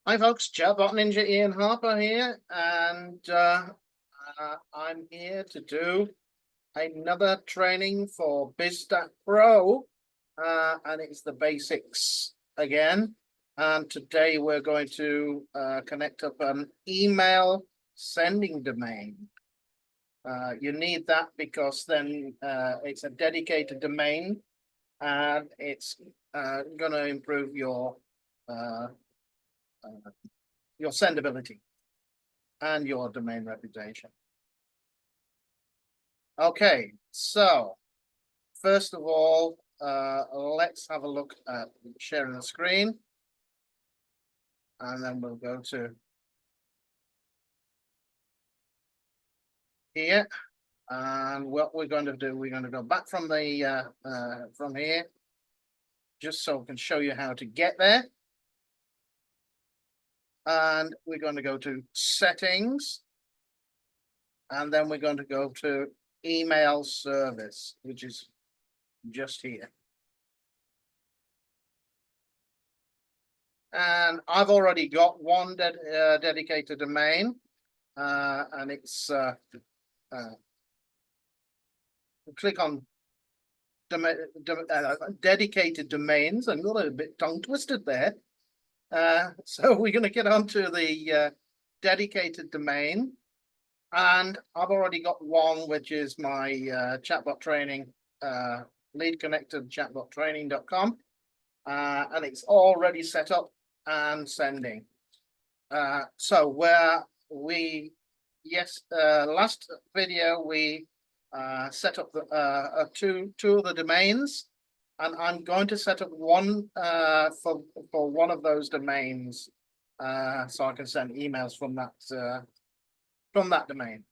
Hi folks, Chatbot Ninja Ian Harper here, and I'm here to do another training for BizStackPro, and it's the basics again. And today we're going to connect up an email sending domain. You need that because then it's a dedicated domain, and it's going to improve your sendability and your domain reputation. Okay, so first of all, let's have a look at sharing the screen, and then we'll go to here. And what we're going to do, we're going to go back from the from here, just so I can show you how to get there. And we're going to go to settings, and then we're going to go to email service, which is just here. And I've already got one dedicated domain, and it's click on dedicated domains. I got a bit tongue twisted there. So we're going to get onto the dedicated domain, and I've already got one, which is my chatbot training, lead connected chatbottraining.com, and it's already set up and sending. So where we last video we set up the two of the domains, and I'm going to set up one for one of those domains, so I can send emails from that domain,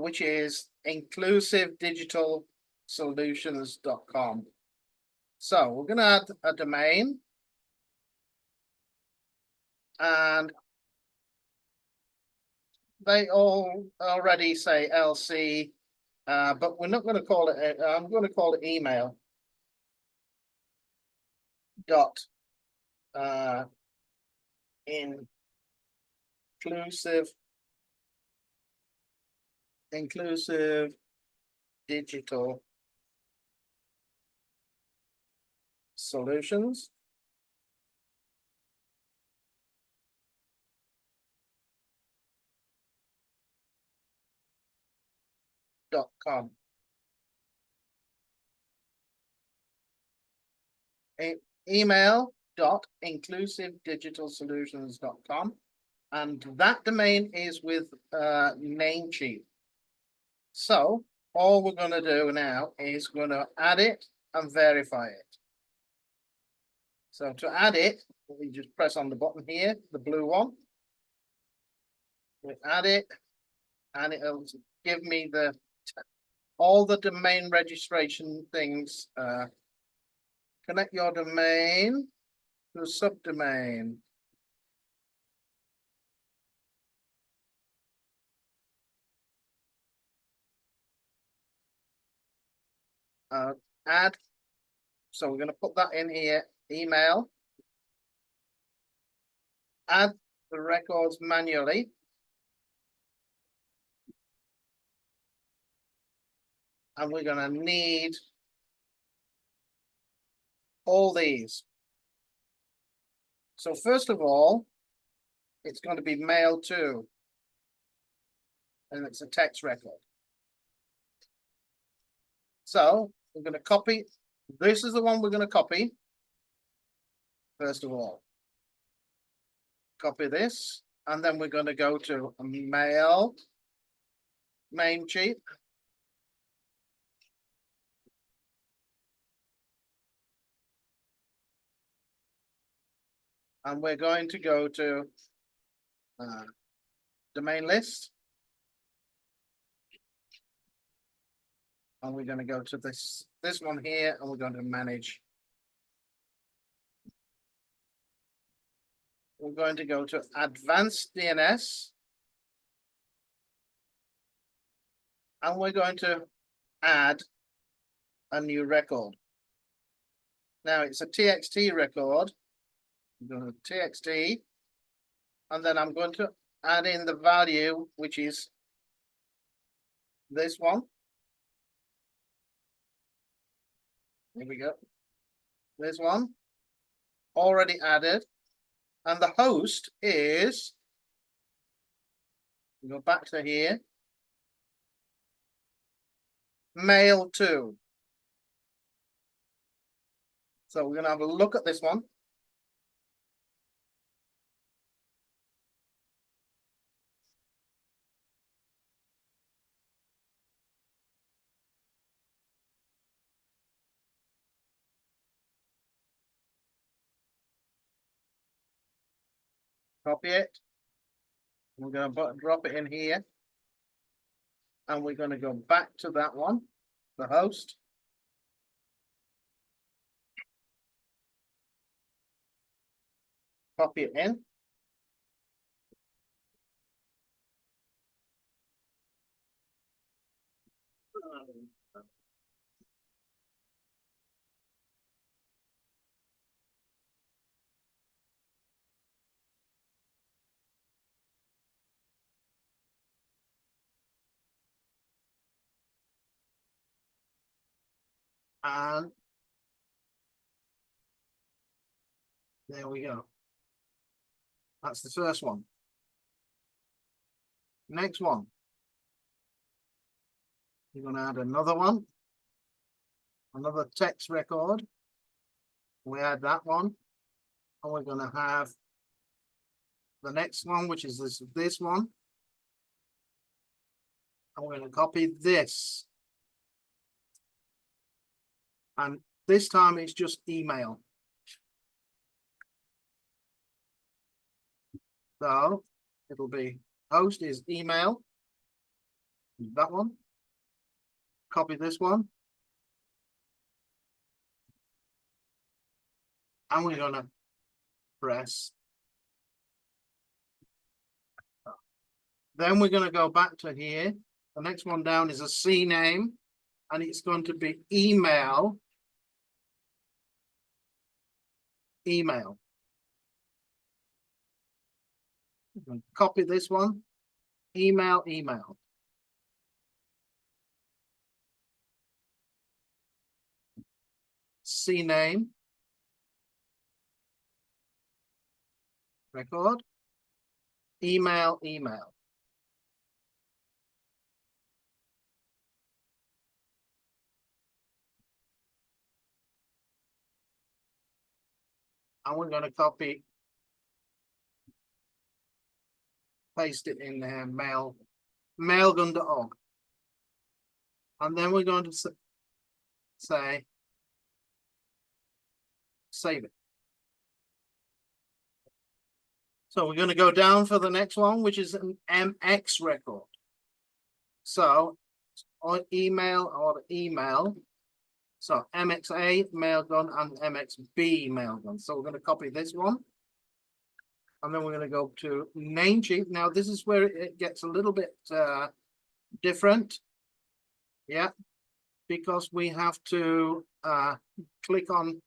which is inclusivedigitalsolutions.com. So we're going to add a domain, and they all already say LC, but we're not going to call it. I'm going to call it email dot inclusive digital solutions. .com. Email dot inclusivedigitalsolutions.com, and that domain is with Namecheap. So all we're going to do now is going to add it and verify it. So to add it, we just press on the button here, the blue one. We add it, and it'll give me all the domain registration things. Connect your domain to a subdomain. Add. So we're going to put that in here. Email. Add the records manually. And we're going to need all these. So first of all, it's going to be mail to, and it's a text record. So we're going to copy. This is the one we're going to copy. First of all, copy this, and then we're going to go to mail, Namecheap. And we're going to go to domain list. And we're going to go to this one here, and we're going to manage. We're going to go to advanced DNS. And we're going to add a new record. Now it's a TXT record, I'm going to txt, and then I'm going to add in the value, which is this one. Here we go. This one already added, and the host is, we go back to here, mail to. So we're going to have a look at this one. Copy it. We're going to drop it in here. And we're going to go back to that one, the host. Copy it in. And there we go. That's the first one. Next one. You're going to add another one. Another text record. We add that one. And we're going to have the next one, which is this one. And we're going to copy this. And this time it's just email. So it'll be host is email. That one. Copy this one. And we're going to press. Then we're going to go back to here. The next one down is a C name, and it's going to be email. Email. Copy this one. Email, email. C name. Record. Email, email. And we're going to copy, paste it in there, mailgun.org. And then we're going to say, save it. So we're going to go down for the next one, which is an MX record. So on email or email. So MXA mailgun and MXB mailgun. So we're going to copy this one. And then we're going to go to Namecheap. Now this is where it gets a little bit different. Yeah, because we have to click on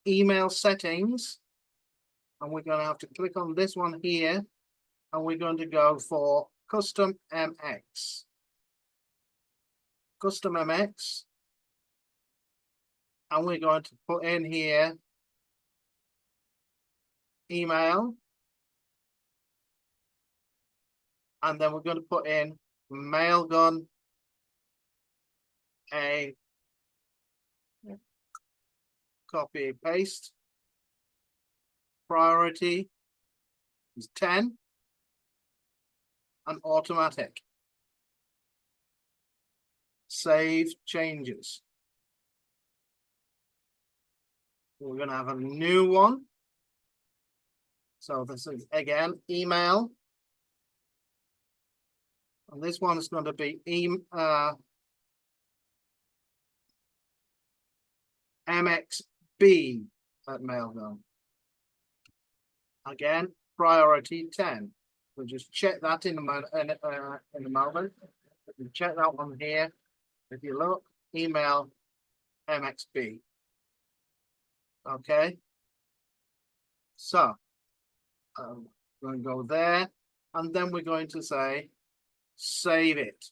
email settings. And we're going to have to click on this one here. And we're going to go for custom MX. Custom MX. And we're going to put in here email. And then we're going to put in mailgun a copy paste. Priority is 10 and automatic. Save changes. We're going to have a new one. So this is again email. And this one is going to be MXB at mailgun. Again, priority 10. We'll just check that in a moment. We check that one here. If you look, email MXB. Okay. So we're going to go there, and then we're going to say save it.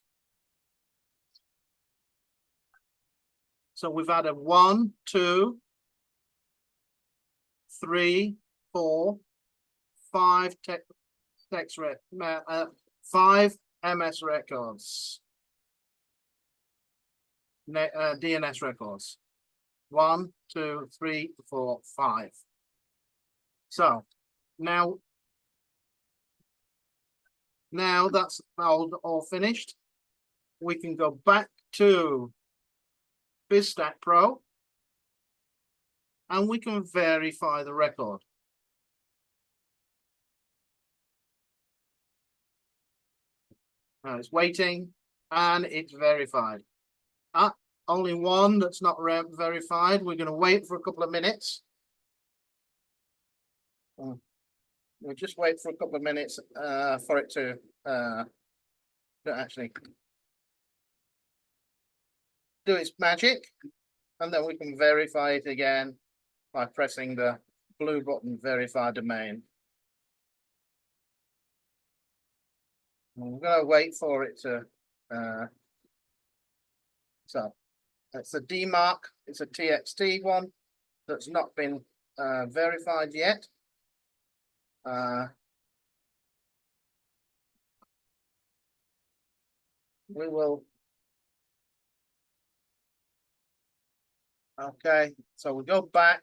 So we've added 1, 2, 3, 4, 5 5 MS records, DNS records. 1, 2, 3, 4, 5. So now that's all finished. We can go back to BizStackPro and we can verify the record. Now it's waiting and it's verified. Only one that's not verified. We're going to wait for a couple of minutes. We'll just wait for a couple of minutes for it to actually do its magic, and then we can verify it again by pressing the blue button, verify domain. And we're going to wait for it to so that's a DMARC, it's a TXT one that's not been verified yet. We will. Okay, so we'll go back.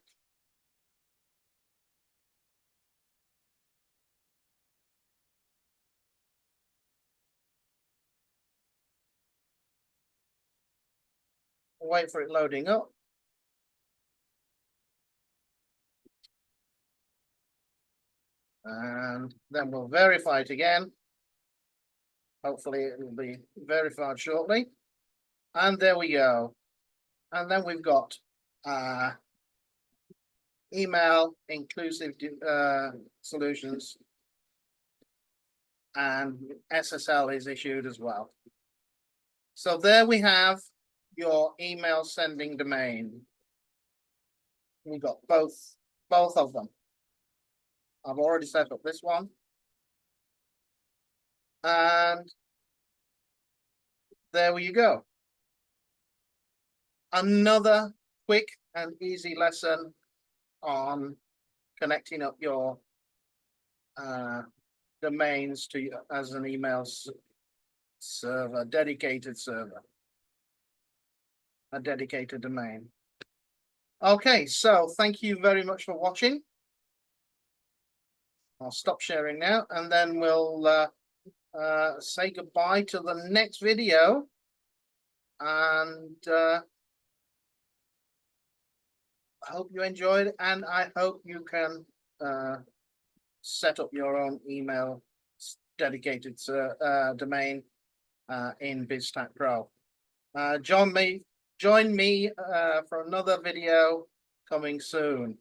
Wait for it loading up. And then we'll verify it again. Hopefully it will be verified shortly. And there we go. And then we've got email inclusive solutions, and SSL is issued as well. So there we have your email sending domain. We've got both of them. I've already set up this one. And there you go. Another quick and easy lesson on connecting up your domains to as an email server, dedicated server, a dedicated domain. Okay, so thank you very much for watching. I'll stop sharing now, and then we'll say goodbye to the next video. And I hope you enjoyed it, and I hope you can set up your own email dedicated domain in BizStackPro. Join me for another video coming soon.